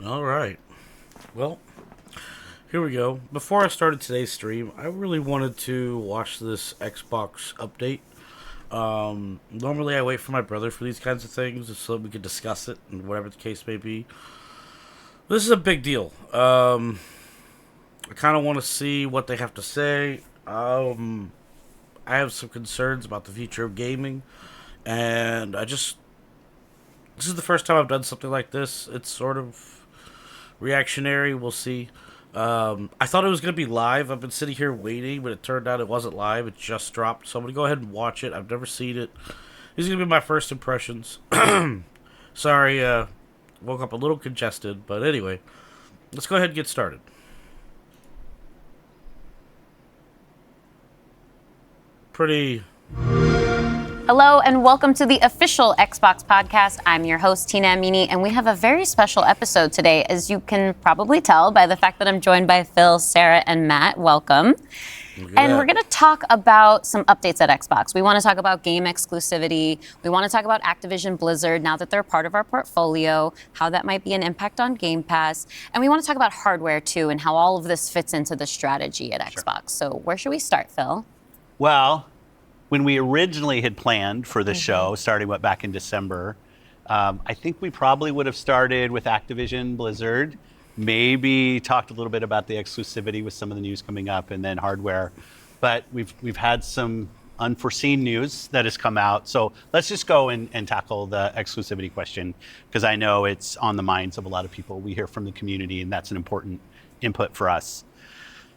All right. Well, here we go. Before I started today's stream, I really wanted to watch this Xbox update. Normally, I wait for my brother for these kinds of things just so that we could discuss it and whatever the case may be. This is a big deal. I kind of want to see what they have to say. I have some concerns about the future of gaming, and this is the first time I've done something like this. It's sort of reactionary. We'll see. I thought it was going to be live. I've been sitting here waiting, but it turned out it wasn't live. It just dropped. So I'm going to go ahead and watch it. I've never seen it. These are going to be my first impressions. Sorry, woke up a little congested, but anyway, let's go ahead and get started. Pretty. Hello and welcome to the official Xbox podcast. I'm your host, Tina Amini, and we have a very special episode today, as you can probably tell by the fact that I'm joined by Phil, Sarah, and Matt. Welcome. And we're going to talk about some updates at Xbox. We want to talk about game exclusivity. We want to talk about Activision Blizzard now that they're part of our portfolio, how that might be an impact on Game Pass. And we want to talk about hardware too and how all of this fits into the strategy at Xbox. So where should we start, Phil? Well, when we originally had planned for the show, starting back in December, I think we probably would have started with Activision Blizzard, maybe talked a little bit about the exclusivity with some of the news coming up, and then hardware. But we've had some unforeseen news that has come out. So let's just go and tackle the exclusivity question, because I know it's on the minds of a lot of people. We hear from the community, and that's an important input for us.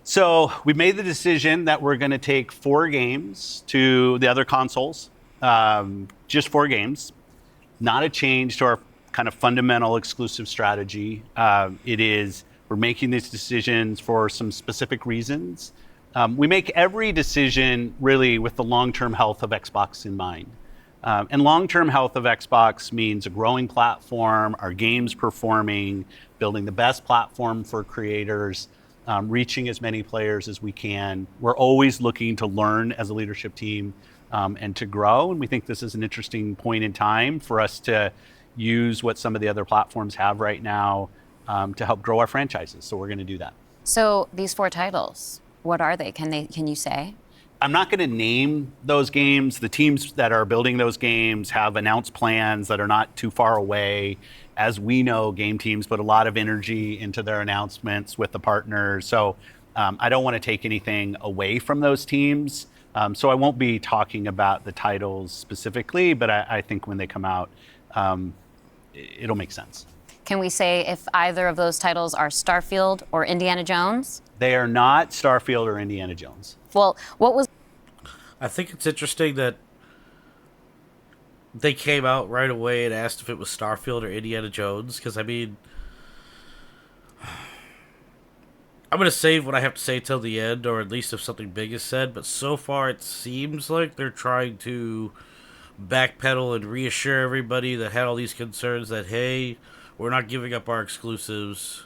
So we made the decision that we're going to take 4 games to the other consoles, just 4 games, not a change to our kind of fundamental exclusive strategy. We're making these decisions for some specific reasons. We make every decision really with the long-term health of Xbox in mind. And long-term health of Xbox means a growing platform, our games performing, building the best platform for creators, reaching as many players as we can. We're always looking to learn as a leadership team and to grow. And we think this is an interesting point in time for us to use what some of the other platforms have right now to help grow our franchises. So we're going to do that. So these 4 titles, what are they? Can you say? I'm not going to name those games. The teams that are building those games have announced plans that are not too far away. As we know, game teams put a lot of energy into their announcements with the partners. So I don't want to take anything away from those teams. So I won't be talking about the titles specifically, but I think when they come out, it'll make sense. Can we say if either of those titles are Starfield or Indiana Jones? They are not Starfield or Indiana Jones. Well, what was... I think it's interesting that they came out right away and asked if it was Starfield or Indiana Jones, because, I mean, I'm going to save what I have to say till the end, or at least if something big is said, but so far it seems like they're trying to backpedal and reassure everybody that had all these concerns that, hey, we're not giving up our exclusives.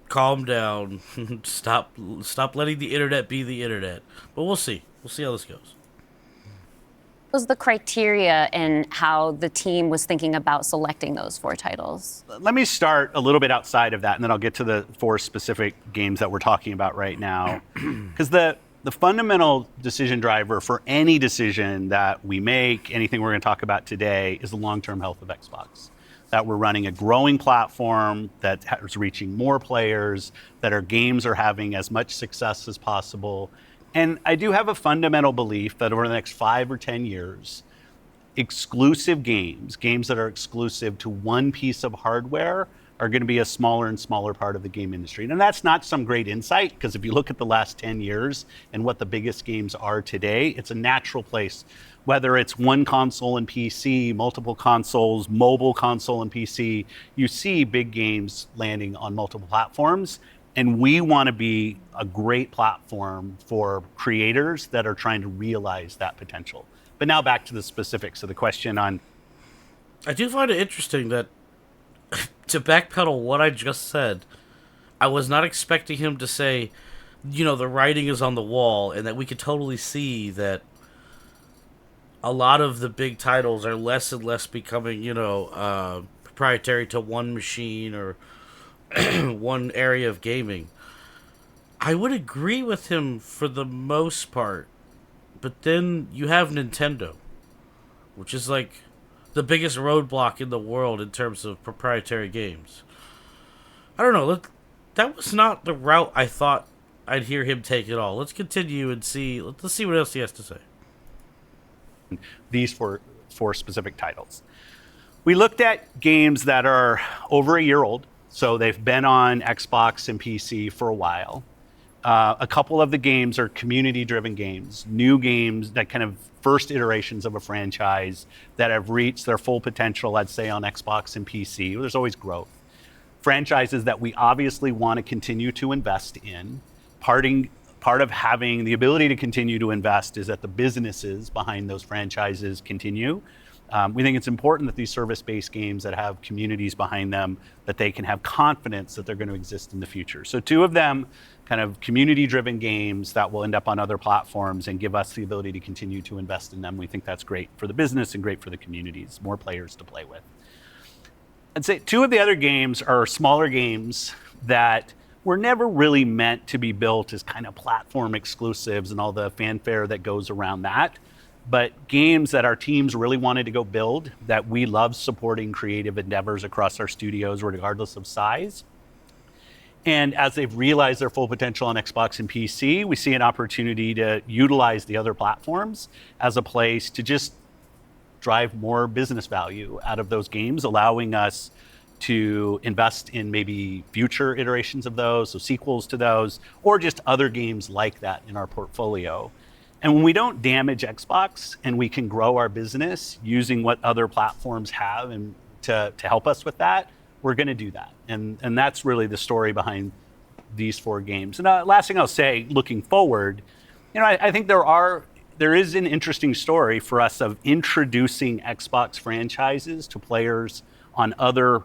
Calm down. Stop letting the internet be the internet. But we'll see. We'll see how this goes. Was the criteria in how the team was thinking about selecting those 4 titles? Let me start a little bit outside of that, and then I'll get to the 4 specific games that we're talking about right now. Because the fundamental decision driver for any decision that we make, anything we're going to talk about today, is the long-term health of Xbox. That we're running a growing platform that is reaching more players, that our games are having as much success as possible. And I do have a fundamental belief that over the next 5 or 10 years, exclusive games that are exclusive to one piece of hardware, are going to be a smaller and smaller part of the game industry. And that's not some great insight, because if you look at the last 10 years and what the biggest games are today, it's a natural place. Whether it's one console and PC, multiple consoles, mobile console and PC, you see big games landing on multiple platforms. And we want to be a great platform for creators that are trying to realize that potential. But now back to the specifics of the question on... I do find it interesting that, to backpedal what I just said, I was not expecting him to say, the writing is on the wall, and that we could totally see that a lot of the big titles are less and less becoming, proprietary to one machine or one area of gaming. I would agree with him for the most part, but then you have Nintendo, which is like the biggest roadblock in the world in terms of proprietary games. I don't know. That was not the route I thought I'd hear him take at all. Let's continue and see. Let's see what else he has to say. These four specific titles. We looked at games that are over a year old, so they've been on Xbox and PC for a while. A couple of the games are community-driven games, new games that kind of first iterations of a franchise that have reached their full potential, let's say, on Xbox and PC. There's always growth. Franchises that we obviously want to continue to invest in. Part of having the ability to continue to invest is that the businesses behind those franchises continue. We think it's important that these service-based games that have communities behind them, that they can have confidence that they're going to exist in the future. So two of them, kind of community-driven games that will end up on other platforms and give us the ability to continue to invest in them. We think that's great for the business and great for the communities, more players to play with. I'd say two of the other games are smaller games that were never really meant to be built as kind of platform exclusives and all the fanfare that goes around that. But games that our teams really wanted to go build, that we love supporting creative endeavors across our studios, regardless of size. And as they've realized their full potential on Xbox and PC, we see an opportunity to utilize the other platforms as a place to just drive more business value out of those games, allowing us to invest in maybe future iterations of those, so sequels to those, or just other games like that in our portfolio. And when we don't damage Xbox and we can grow our business using what other platforms have and to help us with that, we're going to do that. And that's really the story behind these four games. And last thing I'll say, looking forward, I think there is an interesting story for us of introducing Xbox franchises to players on other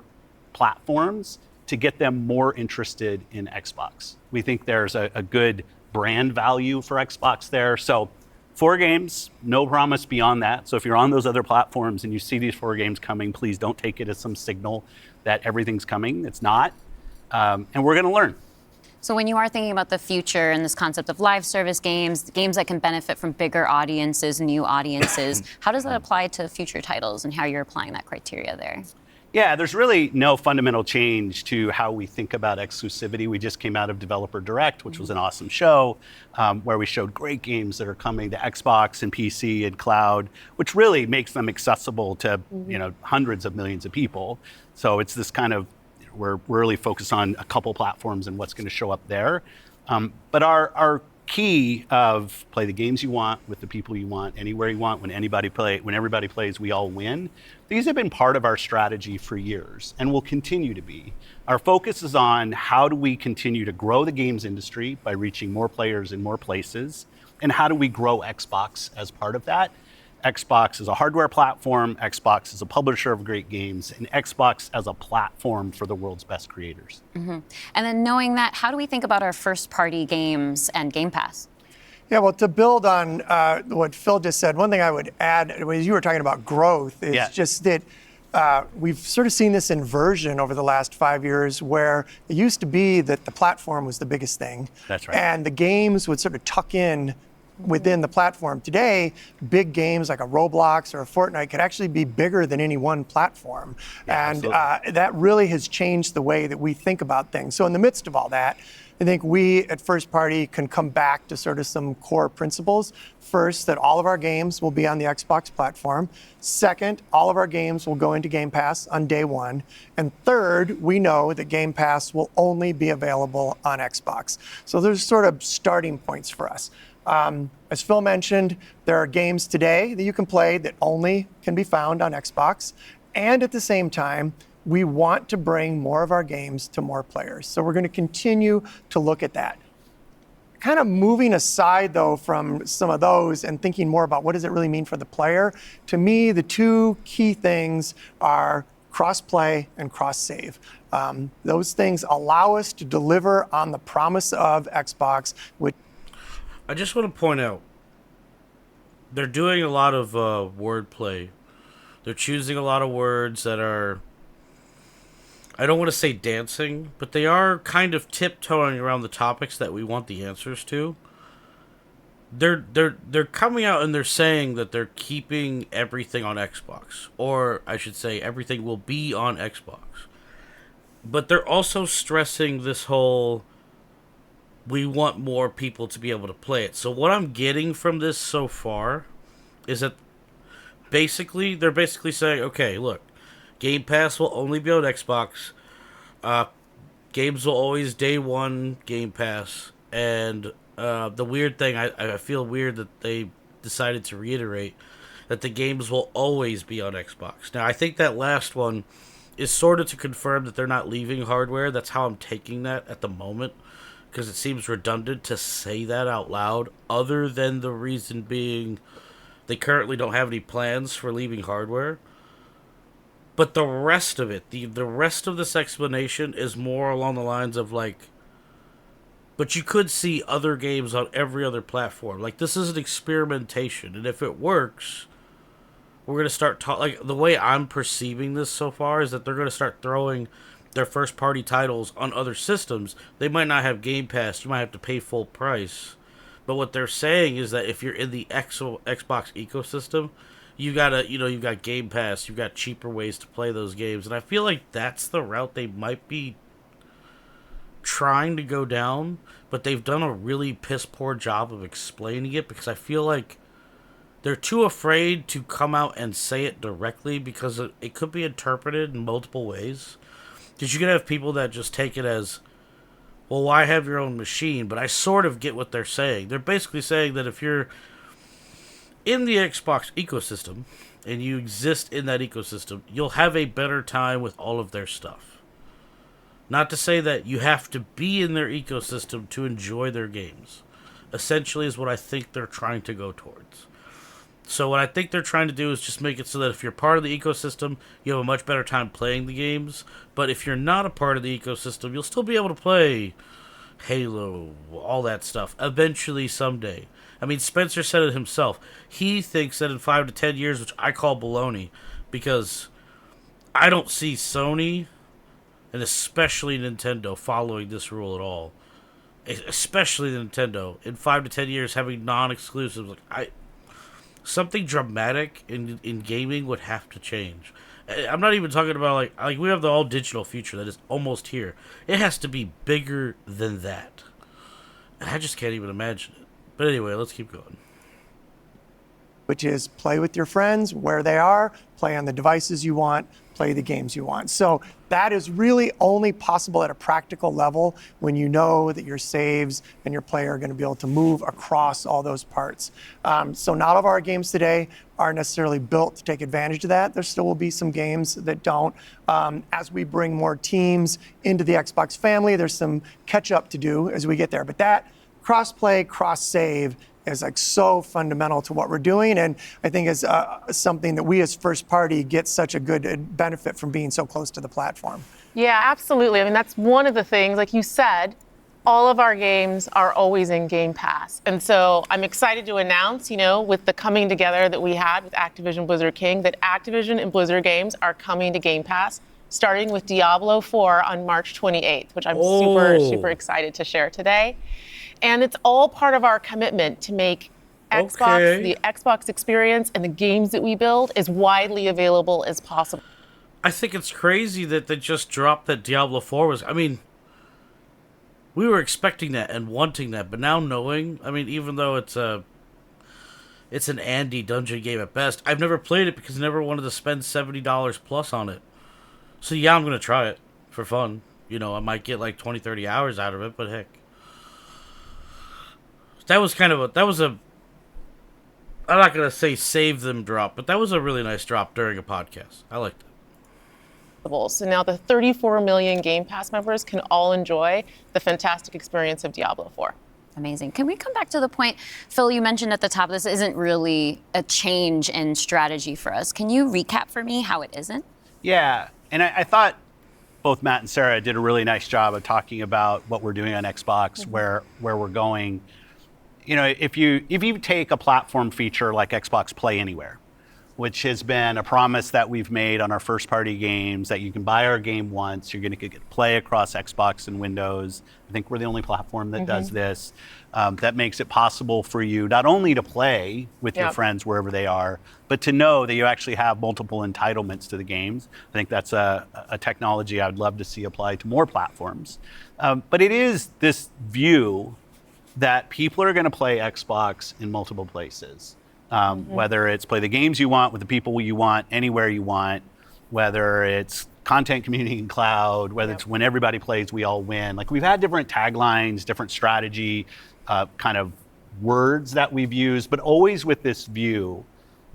platforms to get them more interested in Xbox. We think there's a good brand value for Xbox there. So 4 games, no promise beyond that. So if you're on those other platforms and you see these 4 games coming, please don't take it as some signal that everything's coming. It's not. And we're going to learn. So when you are thinking about the future and this concept of live service games, games that can benefit from bigger audiences, new audiences, how does that apply to future titles and how you're applying that criteria there? Yeah, there's really no fundamental change to how we think about exclusivity. We just came out of Developer Direct, which was an awesome show, where we showed great games that are coming to Xbox and PC and cloud, which really makes them accessible to hundreds of millions of people. So it's this kind of, we're really focused on a couple platforms and what's going to show up there. But our key of play the games you want with the people you want, anywhere you want, when everybody plays, we all win. These have been part of our strategy for years and will continue to be. Our focus is on how do we continue to grow the games industry by reaching more players in more places, and how do we grow Xbox as part of that. Xbox is a hardware platform, Xbox is a publisher of great games, and Xbox as a platform for the world's best creators. Mm-hmm. And then knowing that, how do we think about our first-party games and Game Pass? Yeah, well, to build on what Phil just said, one thing I would add, as you were talking about growth, is just that we've sort of seen this inversion over the last 5 years where it used to be that the platform was the biggest thing. That's right. And the games would sort of tuck in within the platform. Today, big games like a Roblox or a Fortnite could actually be bigger than any one platform. Yeah, and that really has changed the way that we think about things. So in the midst of all that, I think we at First Party can come back to sort of some core principles. First, that all of our games will be on the Xbox platform. Second, all of our games will go into Game Pass on day one. And third, we know that Game Pass will only be available on Xbox. So there's sort of starting points for us. As Phil mentioned, there are games today that you can play that only can be found on Xbox. And at the same time, we want to bring more of our games to more players. So we're going to continue to look at that. Kind of moving aside, though, from some of those and thinking more about what does it really mean for the player, to me, the two key things are cross-play and cross-save. Those things allow us to deliver on the promise of Xbox. I just want to point out, they're doing a lot of wordplay. They're choosing a lot of words that are I don't want to say dancing, but they are kind of tiptoeing around the topics that we want the answers to. They're coming out and they're saying that they're keeping everything on Xbox, or I should say everything will be on Xbox. But they're also stressing this whole we want more people to be able to play it. So what I'm getting from this so far is that they're basically saying, okay, look, Game Pass will only be on Xbox. Games will always day one Game Pass. And the weird thing, I feel weird that they decided to reiterate that the games will always be on Xbox. Now, I think that last one is sort of to confirm that they're not leaving hardware. That's how I'm taking that at the moment, because it seems redundant to say that out loud, other than the reason being they currently don't have any plans for leaving hardware. But the rest of it, the rest of this explanation is more along the lines of like, but you could see other games on every other platform. Like, this is an experimentation, and if it works, we're going to start like, the way I'm perceiving this so far is that they're going to start throwing their first party titles on other systems. They might not have Game Pass, you might have to pay full price. But what they're saying is that if you're in the Xbox ecosystem, you've got Game Pass, you've got cheaper ways to play those games. And I feel like that's the route they might be trying to go down, but they've done a really piss poor job of explaining it, because I feel like they're too afraid to come out and say it directly, because it could be interpreted in multiple ways. Because you could have people that just take it as, well, why have your own machine? But I sort of get what they're saying. They're basically saying that if you're in the Xbox ecosystem and you exist in that ecosystem, you'll have a better time with all of their stuff. Not to say that you have to be in their ecosystem to enjoy their games. Essentially is what I think they're trying to go towards. So what I think they're trying to do is just make it so that if you're part of the ecosystem, you have a much better time playing the games. But if you're not a part of the ecosystem, you'll still be able to play Halo, all that stuff, eventually someday. I mean, Spencer said it himself. He thinks that in 5 to 10 years, which I call baloney, because I don't see Sony, and especially Nintendo, following this rule at all. Especially Nintendo, in 5 to 10 years, having non-exclusives. Something dramatic in gaming would have to change. I'm not even talking about like we have the all digital future that is almost here. It has to be bigger than that. And I just can't even imagine it. But anyway, let's keep going. Which is play with your friends where they are, play on the devices you want, play the games you want. So that is really only possible at a practical level when you know that your saves and your player are going to be able to move across all those parts. So not all of our games today are necessarily built to take advantage of that. There still will be some games that don't. As we bring more teams into the Xbox family, there's some catch up to do as we get there. But that cross-play, cross-save is like so fundamental to what we're doing, and I think is something that we as first party get such a good benefit from being so close to the platform. Yeah, absolutely. I mean, that's one of the things, like you said, all of our games are always in Game Pass. And so I'm excited to announce, with the coming together that we had with Activision Blizzard King, that Activision and Blizzard games are coming to Game Pass, starting with Diablo 4 on March 28th, which I'm super excited to share today. And it's all part of our commitment to make Xbox, the Xbox experience, and the games that we build as widely available as possible. I think it's crazy that they just dropped that Diablo 4 was... I mean, we were expecting that and wanting that, but now knowing... I mean, even though it's an Andy dungeon game at best, I've never played it because I never wanted to spend $70 plus on it. So yeah, I'm going to try it for fun. I might get like 20, 30 hours out of it, but heck. That was I'm not going to say save them drop, but that was a really nice drop during a podcast. I liked it. So now the 34 million Game Pass members can all enjoy the fantastic experience of Diablo 4. Amazing. Can we come back to the point, Phil, you mentioned at the top, this isn't really a change in strategy for us. Can you recap for me how it isn't? Yeah, and I thought both Matt and Sarah did a really nice job of talking about what we're doing on Xbox, where we're going. If you take a platform feature like Xbox Play Anywhere, which has been a promise that we've made on our first party games, that you can buy our game once, you're going to get to play across Xbox and Windows. I think we're the only platform that does this. That makes it possible for you not only to play with your friends wherever they are, but to know that you actually have multiple entitlements to the games. I think that's a technology I would love to see applied to more platforms. But it is this view that people are going to play Xbox in multiple places. Whether it's play the games you want with the people you want, anywhere you want, whether it's content, community, and cloud, whether it's when everybody plays, we all win. Like, we've had different taglines, different strategy, kind of words that we've used, but always with this view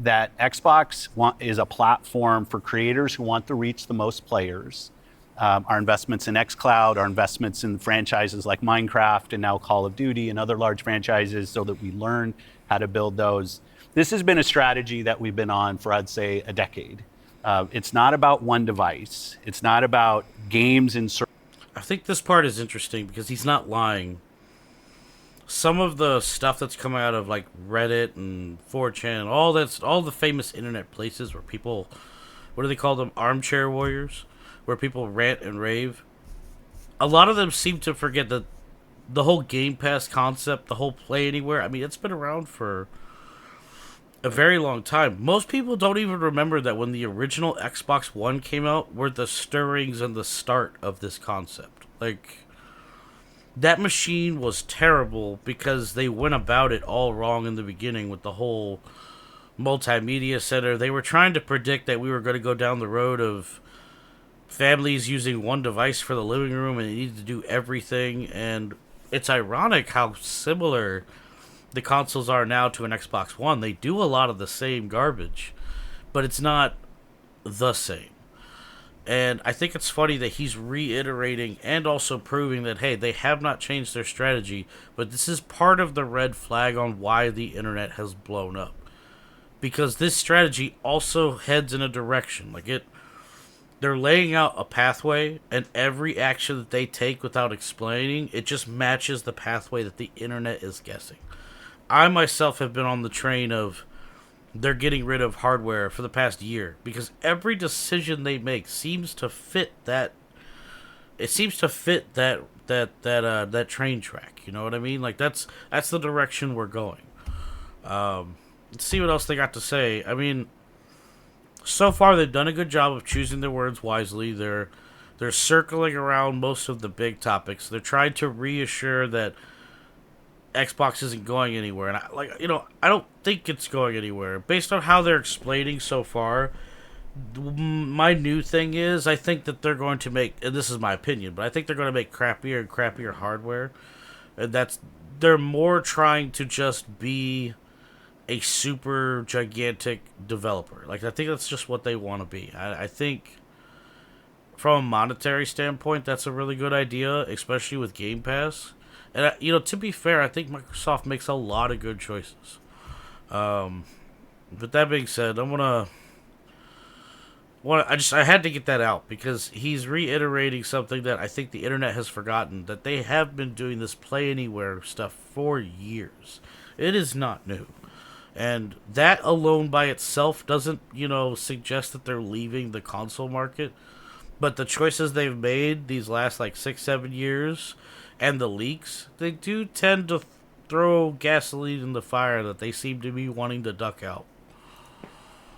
that Xbox is a platform for creators who want to reach the most players. Our investments in xCloud, our investments in franchises like Minecraft and now Call of Duty and other large franchises, so that we learn how to build those. This has been a strategy that we've been on for, I'd say, a decade. It's not about one device. It's not about games in certain. I think this part is interesting because he's not lying. Some of the stuff that's coming out of like Reddit and 4chan, all the famous internet places where people, what do they call them, armchair warriors, where people rant and rave. A lot of them seem to forget that the whole Game Pass concept, the whole play anywhere, I mean, it's been around for a very long time. Most people don't even remember that when the original Xbox One came out were the stirrings and the start of this concept. Like, that machine was terrible because they went about it all wrong in the beginning with the whole multimedia center. They were trying to predict that we were going to go down the road of families using one device for the living room and they needed to do everything. And it's ironic how similar the consoles are now to an Xbox One. They do a lot of the same garbage, but it's not the same. And I think it's funny that he's reiterating and also proving that, hey, they have not changed their strategy, but this is part of the red flag on why the internet has blown up. Because this strategy also heads in a direction. They're laying out a pathway, and every action that they take without explaining, it just matches the pathway that the internet is guessing. I myself have been on the train of they're getting rid of hardware for the past year because every decision they make seems to fit that. It seems to fit that train track. You know what I mean? Like that's the direction we're going. Let's see what else they got to say. I mean, so far they've done a good job of choosing their words wisely. They're circling around most of the big topics. They're trying to reassure that Xbox isn't going anywhere, and I don't think it's going anywhere based on how they're explaining so far. My new thing is I think that they're going to make, and this is my opinion, but I think they're going to make crappier and crappier hardware, and they're more trying to just be a super gigantic developer. Like, I think that's just what they want to be. I think from a monetary standpoint that's a really good idea, especially with Game Pass. And, to be fair, I think Microsoft makes a lot of good choices. But that being said, I had to get that out because he's reiterating something that I think the internet has forgotten, that they have been doing this Play Anywhere stuff for years. It is not new. And that alone by itself doesn't, suggest that they're leaving the console market. But the choices they've made these last, 6-7 years and the leaks, they do tend to throw gasoline in the fire that they seem to be wanting to duck out.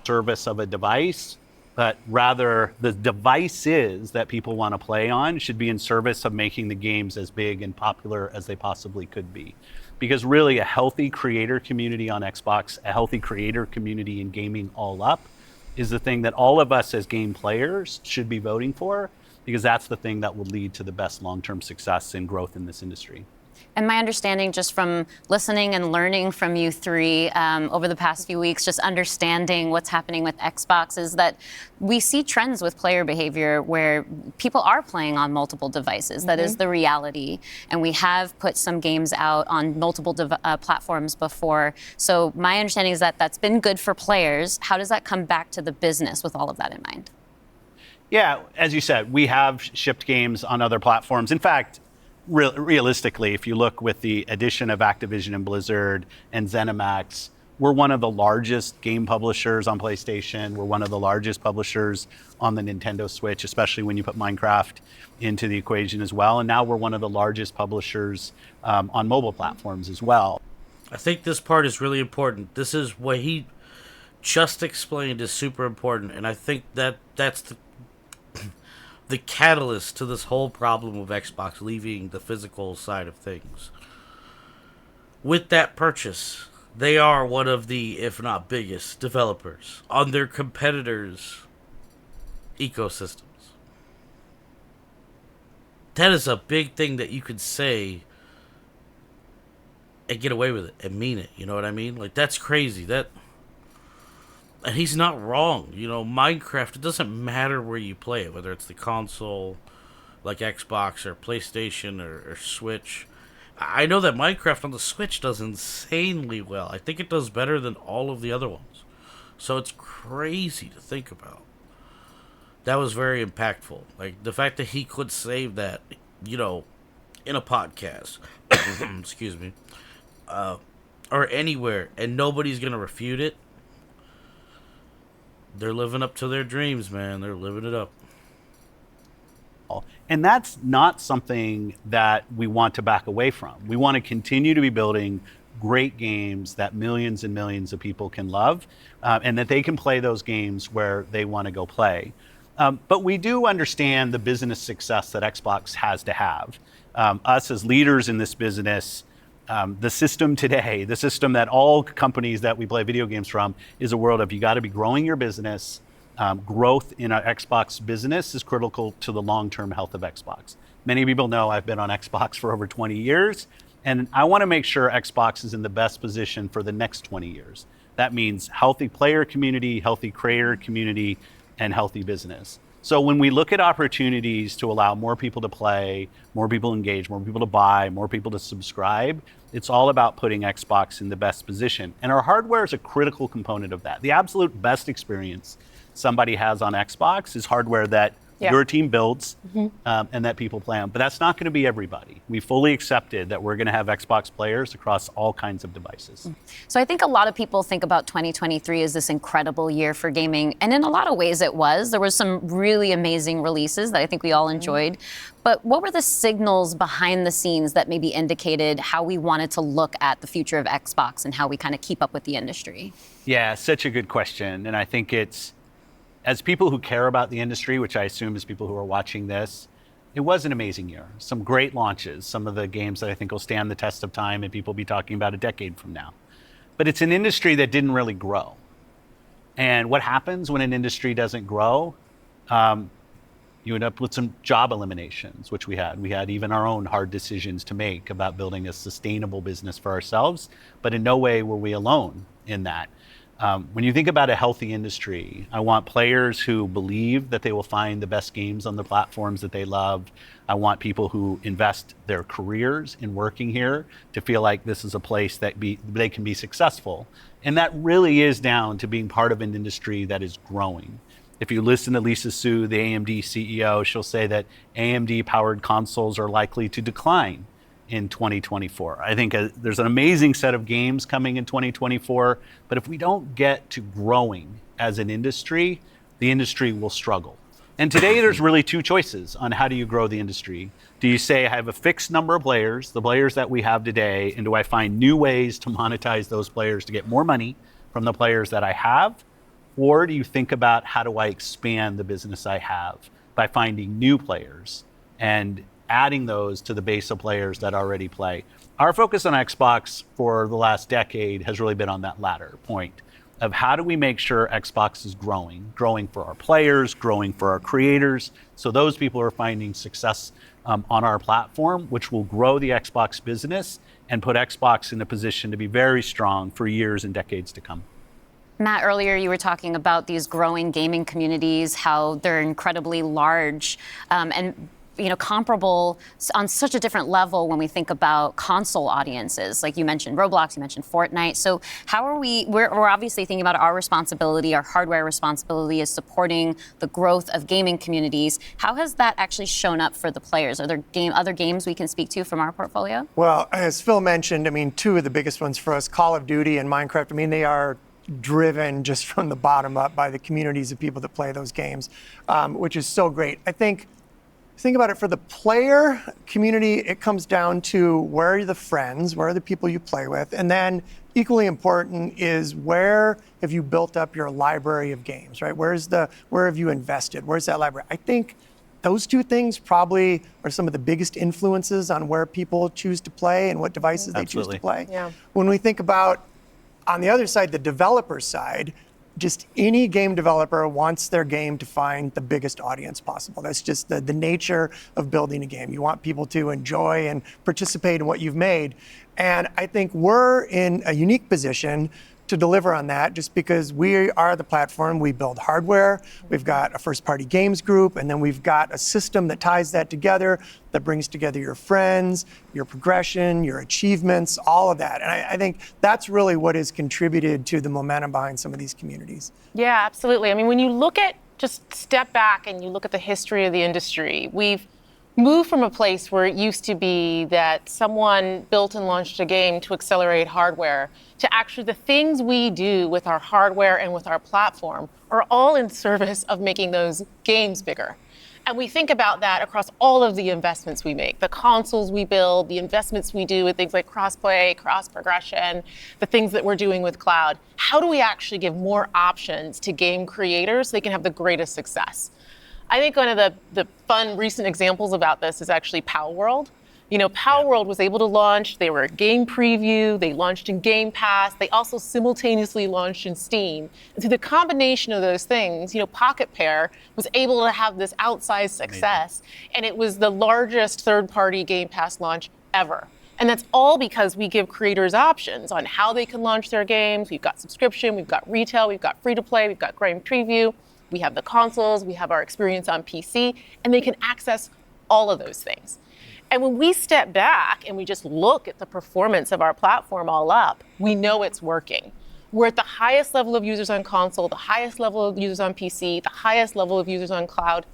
Service of a device, but rather the devices that people want to play on should be in service of making the games as big and popular as they possibly could be. Because really, a healthy creator community on Xbox, a healthy creator community in gaming all up, is the thing that all of us as game players should be voting for, because that's the thing that will lead to the best long-term success and growth in this industry. And my understanding, just from listening and learning from you three over the past few weeks, just understanding what's happening with Xbox, is that we see trends with player behavior where people are playing on multiple devices. That is the reality. And we have put some games out on multiple platforms before. So my understanding is that that's been good for players. How does that come back to the business with all of that in mind? Yeah, as you said, we have shipped games on other platforms. In fact, realistically, if you look with the addition of Activision and Blizzard and ZeniMax, We're one of the largest game publishers on PlayStation. We're one of the largest publishers on the Nintendo Switch, especially when you put Minecraft into the equation as well. And now we're one of the largest publishers on mobile platforms as well. I think this part is really important. This is what he just explained is super important, and I think that's the catalyst to this whole problem of Xbox leaving the physical side of things. With that purchase, they are one of the, if not biggest, developers on their competitors' ecosystems. That is a big thing that you could say and get away with it and mean it. You know what I mean? Like, that's crazy. And he's not wrong. You know, Minecraft, it doesn't matter where you play it, whether it's the console, like Xbox or PlayStation or Switch. I know that Minecraft on the Switch does insanely well. I think it does better than all of the other ones. So it's crazy to think about. That was very impactful. Like, the fact that he could save that, you know, in a podcast, excuse me, or anywhere, and nobody's going to refute it. They're living up to their dreams, man. They're living it up. And that's not something that we want to back away from. We want to continue to be building great games that millions and millions of people can love, and that they can play those games where they want to go play. But we do understand the business success that Xbox has to have. Us as leaders in this business, the system today, the system that all companies that we play video games from, is a world of you got to be growing your business. Growth in our Xbox business is critical to the long-term health of Xbox. Many people know I've been on Xbox for over 20 years, and I want to make sure Xbox is in the best position for the next 20 years. That means healthy player community, healthy creator community, and healthy business. So when we look at opportunities to allow more people to play, more people engage, more people to buy, more people to subscribe, it's all about putting Xbox in the best position. And our hardware is a critical component of that. The absolute best experience somebody has on Xbox is hardware that your team builds and that people play on. But that's not going to be everybody. We fully accepted that we're going to have Xbox players across all kinds of devices. So I think a lot of people think about 2023 as this incredible year for gaming. And in a lot of ways it was. There were some really amazing releases that I think we all enjoyed. But what were the signals behind the scenes that maybe indicated how we wanted to look at the future of Xbox and how we kind of keep up with the industry? Yeah, such a good question. And I think it's, as people who care about the industry, which I assume is people who are watching this, it was an amazing year. Some great launches, some of the games that I think will stand the test of time and people will be talking about a decade from now. But it's an industry that didn't really grow. And what happens when an industry doesn't grow? You end up with some job eliminations, which we had. We had even our own hard decisions to make about building a sustainable business for ourselves, but in no way were we alone in that. When you think about a healthy industry, I want players who believe that they will find the best games on the platforms that they love. I want people who invest their careers in working here to feel like this is a place that they can be successful. And that really is down to being part of an industry that is growing. If you listen to Lisa Su, the AMD CEO, she'll say that AMD-powered consoles are likely to decline in 2024. I think there's an amazing set of games coming in 2024, but if we don't get to growing as an industry, the industry will struggle. And today there's really two choices on how do you grow the industry. Do you say I have a fixed number of players, the players that we have today, and do I find new ways to monetize those players to get more money from the players that I have? Or do you think about how do I expand the business I have by finding new players and adding those to the base of players that already play? Our focus on Xbox for the last decade has really been on that latter point of how do we make sure Xbox is growing for our players, growing for our creators, so those people are finding success on our platform, which will grow the Xbox business and put Xbox in a position to be very strong for years and decades to come. Matt, earlier you were talking about these growing gaming communities, how they're incredibly large, and comparable on such a different level when we think about console audiences. Like you mentioned Roblox, you mentioned Fortnite. So how are we're obviously thinking about our responsibility, our hardware responsibility is supporting the growth of gaming communities. How has that actually shown up for the players? Are there other games we can speak to from our portfolio? Well, as Phil mentioned, I mean, two of the biggest ones for us, Call of Duty and Minecraft, I mean, they are driven just from the bottom up by the communities of people that play those games, which is so great. I think about it, for the player community, it comes down to where are the friends, where are the people you play with, and then equally important is where have you built up your library of games, right? Where have you invested? Where's that library? I think those two things probably are some of the biggest influences on where people choose to play and what devices they choose to play. Yeah. When we think about, on the other side, the developer side, just any game developer wants their game to find the biggest audience possible. That's just the nature of building a game. You want people to enjoy and participate in what you've made. And I think we're in a unique position to deliver on that just because we are the platform. We build hardware, we've got a first-party games group, and then we've got a system that ties that together, that brings together your friends, your progression, your achievements, all of that. And I think that's really what has contributed to the momentum behind some of these communities. Yeah, absolutely. I mean, when you look at, just step back and you look at the history of the industry, we've moved from a place where it used to be that someone built and launched a game to accelerate hardware to actually the things we do with our hardware and with our platform are all in service of making those games bigger. And we think about that across all of the investments we make, the consoles we build, the investments we do with things like cross-play, cross-progression, the things that we're doing with cloud. How do we actually give more options to game creators so they can have the greatest success? I think one of the fun recent examples about this is actually Palworld. Palworld was able to launch, they were a game preview, they launched in Game Pass, they also simultaneously launched in Steam. And through the combination of those things, Pocket Pair was able to have this outsized success, and it was the largest third-party Game Pass launch ever. And that's all because we give creators options on how they can launch their games. We've got subscription, we've got retail, we've got free-to-play, we've got game preview, we have the consoles, we have our experience on PC, and they can access all of those things. And when we step back and we just look at the performance of our platform all up, we know it's working. We're at the highest level of users on console, the highest level of users on PC, the highest level of users on cloud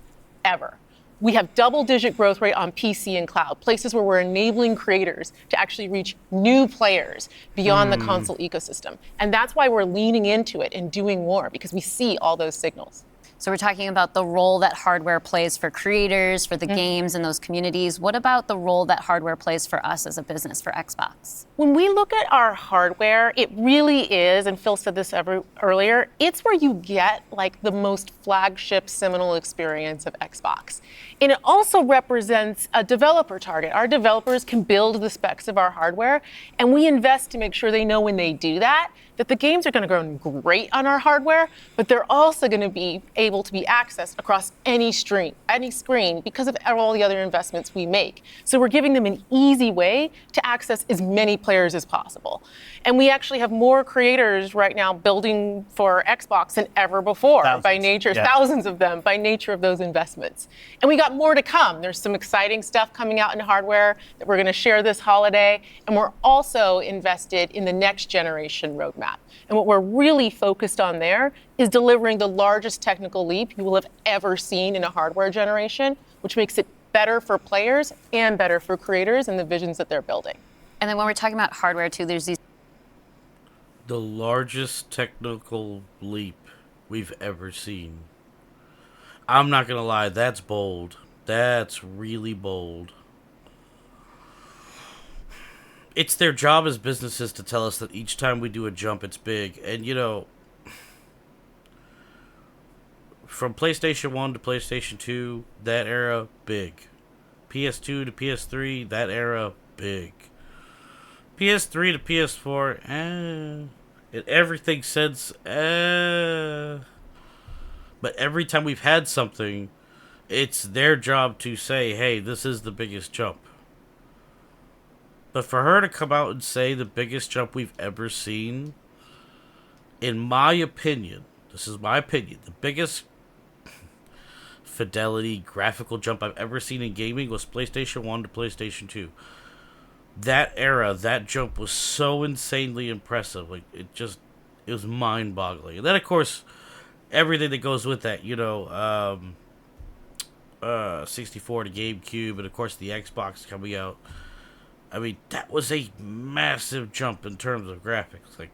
ever. We have double-digit growth rate on PC and cloud, places where we're enabling creators to actually reach new players beyond the console ecosystem. And that's why we're leaning into it and doing more, because we see all those signals. So we're talking about the role that hardware plays for creators, for the games and those communities. What about the role that hardware plays for us as a business, for Xbox? When we look at our hardware, it really is, and Phil said this earlier, it's where you get like the most flagship seminal experience of Xbox. And it also represents a developer target. Our developers can build the specs of our hardware, and we invest to make sure they know when they do that the games are going to run great on our hardware, but they're also going to be able to be accessed across any screen because of all the other investments we make. So we're giving them an easy way to access as many players as possible. And we actually have more creators right now building for Xbox than ever before by nature, thousands of them by nature of those investments. And we got more to come. There's some exciting stuff coming out in hardware that we're going to share this holiday. And we're also invested in the next generation roadmap. And what we're really focused on there is delivering the largest technical leap you will have ever seen in a hardware generation, which makes it better for players and better for creators and the visions that they're building. And then when we're talking about hardware too, there's these... The largest technical leap we've ever seen. I'm not gonna lie, that's bold. That's really bold. It's their job as businesses to tell us that each time we do a jump, it's big. And, from PlayStation 1 to PlayStation 2, that era, big. PS2 to PS3, that era, big. PS3 to PS4, in everything since, But every time we've had something, it's their job to say, hey, this is the biggest jump. But for her to come out and say the biggest jump we've ever seen, in my opinion, this is my opinion, the biggest fidelity graphical jump I've ever seen in gaming was PlayStation 1 to PlayStation 2. That era, that jump was so insanely impressive. Like, it was mind-boggling. And then, of course, everything that goes with that, 64 to GameCube, and of course the Xbox coming out. I mean, that was a massive jump in terms of graphics. Like,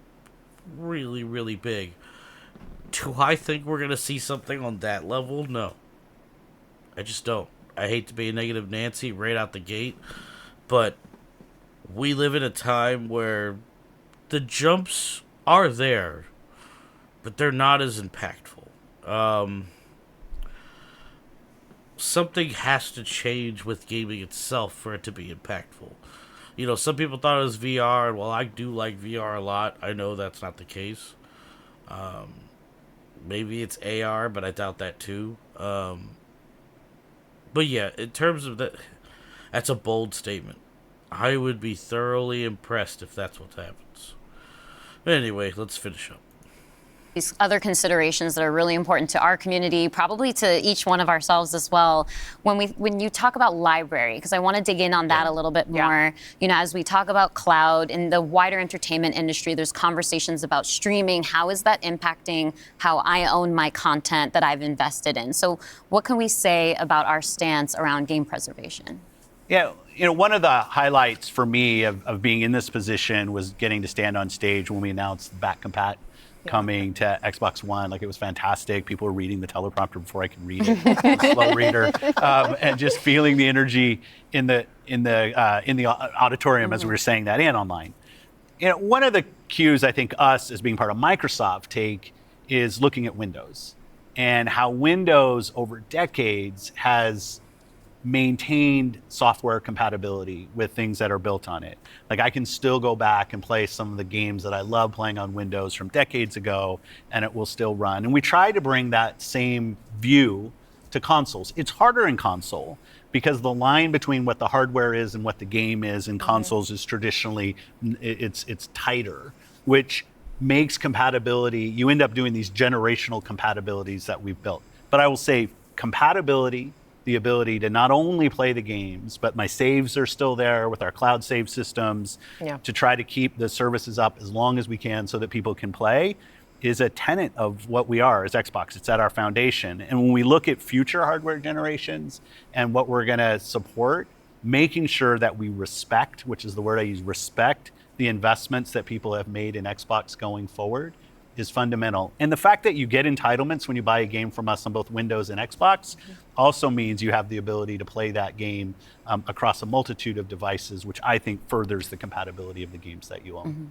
really, really big. Do I think we're going to see something on that level? No. I just don't. I hate to be a negative Nancy right out the gate, but we live in a time where the jumps are there, but they're not as impactful. Something has to change with gaming itself for it to be impactful. Some people thought it was VR, and while I do like VR a lot, I know that's not the case. Maybe it's AR, but I doubt that too. But yeah, in terms of that, that's a bold statement. I would be thoroughly impressed if that's what happens. But anyway, let's finish up. These other considerations that are really important to our community, probably to each one of ourselves as well. When you talk about library, because I want to dig in on that a little bit more. As we talk about cloud in the wider entertainment industry, there's conversations about streaming. How is that impacting how I own my content that I've invested in? So what can we say about our stance around game preservation? Yeah, one of the highlights for me of being in this position was getting to stand on stage when we announced back compat coming to Xbox One. Like, it was fantastic. People were reading the teleprompter before I could read it. Slow reader, and just feeling the energy in the auditorium as we were saying that, and online. One of the cues I think us as being part of Microsoft take is looking at Windows and how Windows over decades has maintained software compatibility with things that are built on it. Like, I can still go back and play some of the games that I love playing on Windows from decades ago, and it will still run. And we try to bring that same view to consoles. It's harder in console because the line between what the hardware is and what the game is in consoles is traditionally, it's tighter, which makes compatibility, you end up doing these generational compatibilities that we've built. But I will say compatibility, the ability to not only play the games, but my saves are still there with our cloud save systems to try to keep the services up as long as we can so that people can play, is a tenet of what we are as Xbox. It's at our foundation. And when we look at future hardware generations and what we're going to support, making sure that we respect, which is the word I use, respect the investments that people have made in Xbox going forward is fundamental. And the fact that you get entitlements when you buy a game from us on both Windows and Xbox also means you have the ability to play that game across a multitude of devices, which I think furthers the compatibility of the games that you own.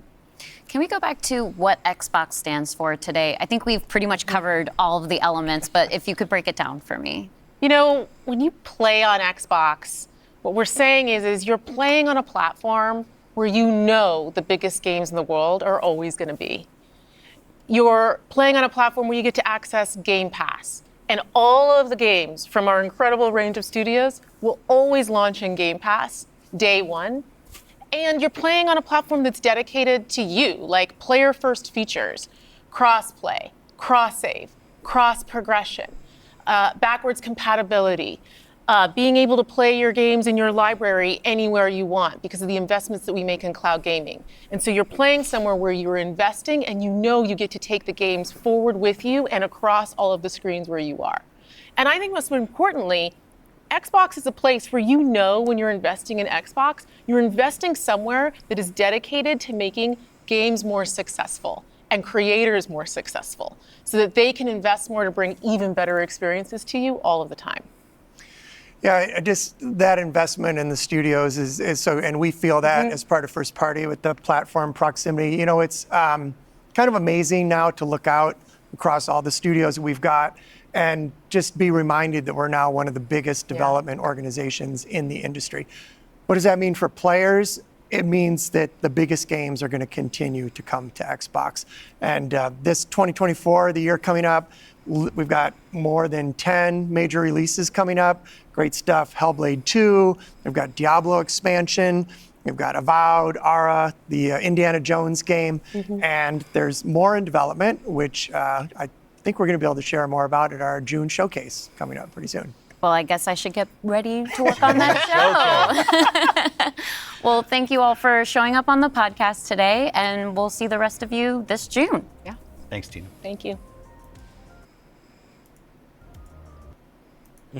Can we go back to what Xbox stands for today? I think we've pretty much covered all of the elements, but if you could break it down for me. When you play on Xbox, what we're saying is you're playing on a platform where the biggest games in the world are always going to be. You're playing on a platform where you get to access Game Pass. And all of the games from our incredible range of studios will always launch in Game Pass day one. And you're playing on a platform that's dedicated to you, like player-first features, cross-play, cross-save, cross-progression, backwards compatibility, being able to play your games in your library anywhere you want because of the investments that we make in cloud gaming. And so you're playing somewhere where you're investing and you get to take the games forward with you and across all of the screens where you are. And I think most importantly, Xbox is a place where when you're investing in Xbox, you're investing somewhere that is dedicated to making games more successful and creators more successful so that they can invest more to bring even better experiences to you all of the time. Yeah, just that investment in the studios is so, and we feel that as part of first party with the platform proximity. It's kind of amazing now to look out across all the studios that we've got and just be reminded that we're now one of the biggest development organizations in the industry. What does that mean for players? It means that the biggest games are going to continue to come to Xbox. And this 2024, the year coming up, we've got more than 10 major releases coming up. Great stuff. Hellblade 2. We've got Diablo expansion. We've got Avowed, Ara, the Indiana Jones game. And there's more in development, which I think we're going to be able to share more about at our June showcase coming up pretty soon. Well, I guess I should get ready to work on that show. Well, thank you all for showing up on the podcast today, and we'll see the rest of you this June. Yeah. Thanks, Tina. Thank you. I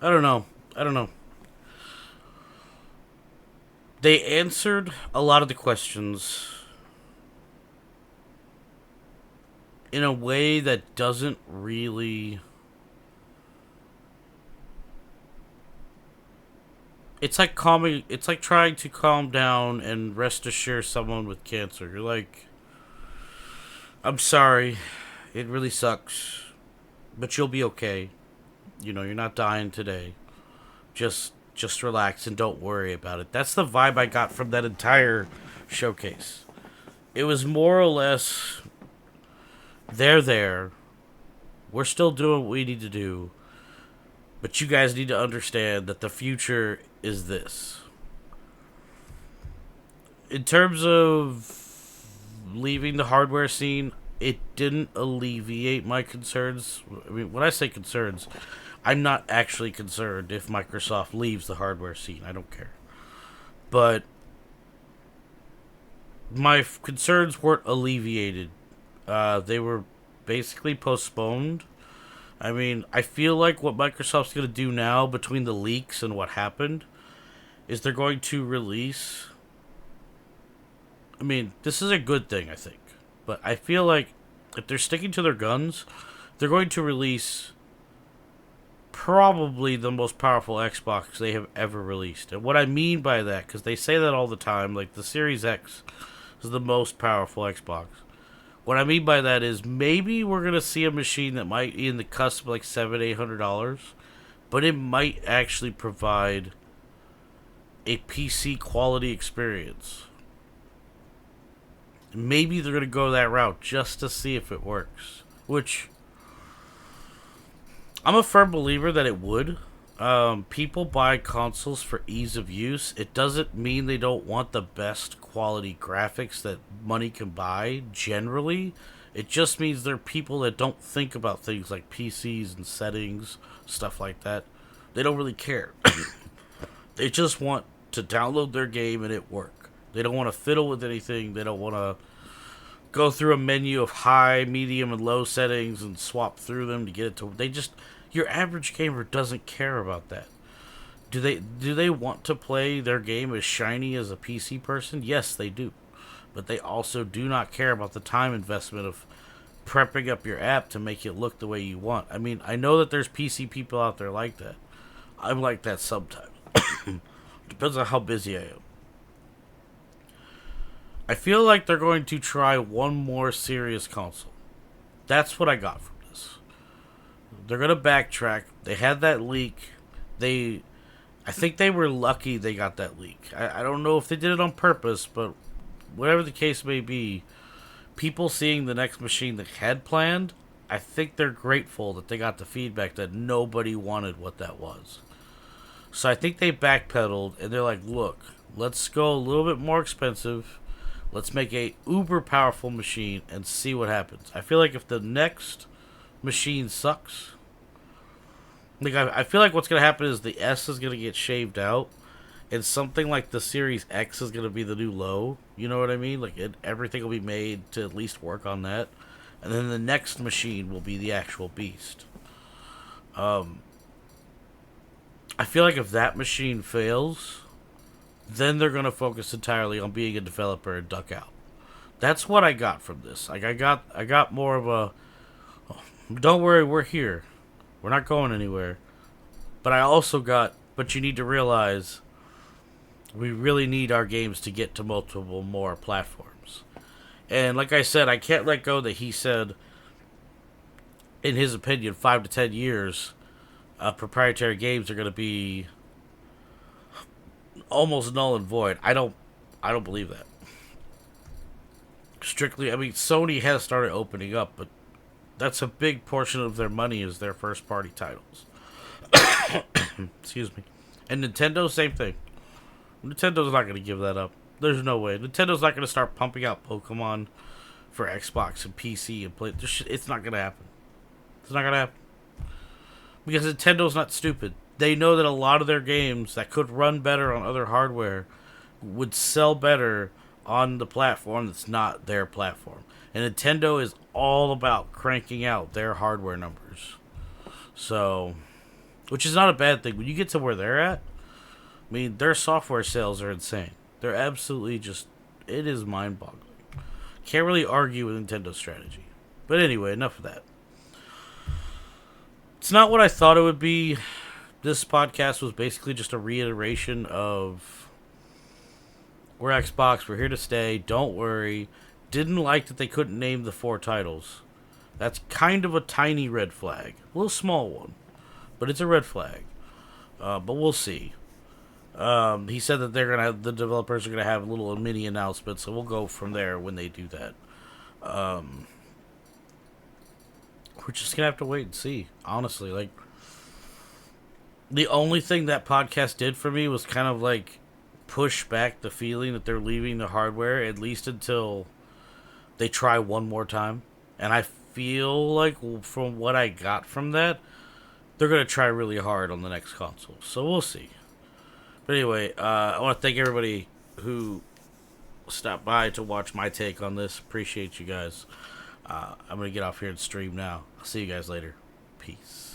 don't know. They answered a lot of the questions in a way that doesn't really... It's like trying to calm down and rest assure someone with cancer. You're like, I'm sorry, it really sucks, but you'll be okay. You know, you're not dying today. Just relax and don't worry about it. That's the vibe I got from that entire showcase. It was more or less, they're there. We're still doing what we need to do. But you guys need to understand that the future is this. In terms of leaving the hardware scene, it didn't alleviate my concerns. I mean, when I say concerns, I'm not actually concerned if Microsoft leaves the hardware scene. I don't care. But my concerns weren't alleviated. They were basically postponed. I mean, I feel like what Microsoft's going to do now, between the leaks and what happened, is they're going to release... I mean, this is a good thing, I think. But I feel like if they're sticking to their guns, they're going to release probably the most powerful Xbox they have ever released. And what I mean by that, because they say that all the time, like the Series X is the most powerful Xbox. What I mean by that is maybe we're going to see a machine that might be in the cusp of like $700-800, but it might actually provide a PC quality experience. Maybe they're going to go that route just to see if it works, which I'm a firm believer that it would. People buy consoles for ease of use. It doesn't mean they don't want the best quality graphics that money can buy, generally. It just means there are people that don't think about things like PCs and settings, stuff like that. They don't really care. They just want to download their game and it work. They don't want to fiddle with anything. They don't want to go through a menu of high, medium, and low settings and swap through them to get it to... Your average gamer doesn't care about that. Do they want to play their game as shiny as a PC person? Yes, they do. But they also do not care about the time investment of prepping up your app to make it look the way you want. I mean, I know that there's PC people out there like that. I'm like that sometimes. Depends on how busy I am. I feel like they're going to try one more serious console. That's what I got from this. They're going to backtrack. They had that leak. I think they were lucky they got that leak. I don't know if they did it on purpose, but whatever the case may be, people seeing the next machine they had planned, I think they're grateful that they got the feedback that nobody wanted what that was. So I think they backpedaled, and they're like, look, let's go a little bit more expensive. Let's make a uber powerful machine and see what happens. I feel like if the next machine sucks... Like, I feel like what's going to happen is the S is going to get shaved out, and something like the Series X is going to be the new low. You know what I mean? Like, everything will be made to at least work on that. And then the next machine will be the actual beast. I feel like if that machine fails, then they're going to focus entirely on being a developer and duck out. That's what I got from this. Like, I got more of a, oh, don't worry, we're here. We're not going anywhere. But I also got, but you need to realize we really need our games to get to multiple more platforms. And like I said, I can't let go that he said, in his opinion, 5 to 10 years, proprietary games are going to be almost null and void. I don't believe that. Strictly, I mean, Sony has started opening up, but that's a big portion of their money is their first-party titles. Excuse me. And Nintendo, same thing. Nintendo's not going to give that up. There's no way. Nintendo's not going to start pumping out Pokemon for Xbox and PC and play. It's not gonna happen. It's not gonna happen because Nintendo's not stupid. They know that a lot of their games that could run better on other hardware would sell better on the platform that's not their platform. And Nintendo is all about cranking out their hardware numbers. So, which is not a bad thing. When you get to where they're at, I mean, their software sales are insane. They're absolutely just, it is mind-boggling. Can't really argue with Nintendo's strategy. But anyway, enough of that. It's not what I thought it would be. This podcast was basically just a reiteration of we're Xbox, we're here to stay, don't worry. Didn't like that they couldn't name the 4 titles. That's kind of a tiny red flag. A little small one. But it's a red flag. But we'll see. He said that the developers are gonna have a little mini announcement, so we'll go from there when they do that. We're just gonna have to wait and see. Honestly, like, the only thing that podcast did for me was kind of like push back the feeling that they're leaving the hardware, at least until they try one more time. And I feel like from what I got from that, they're going to try really hard on the next console. So we'll see. But anyway, I want to thank everybody who stopped by to watch my take on this. Appreciate you guys. I'm going to get off here and stream now. I'll see you guys later. Peace.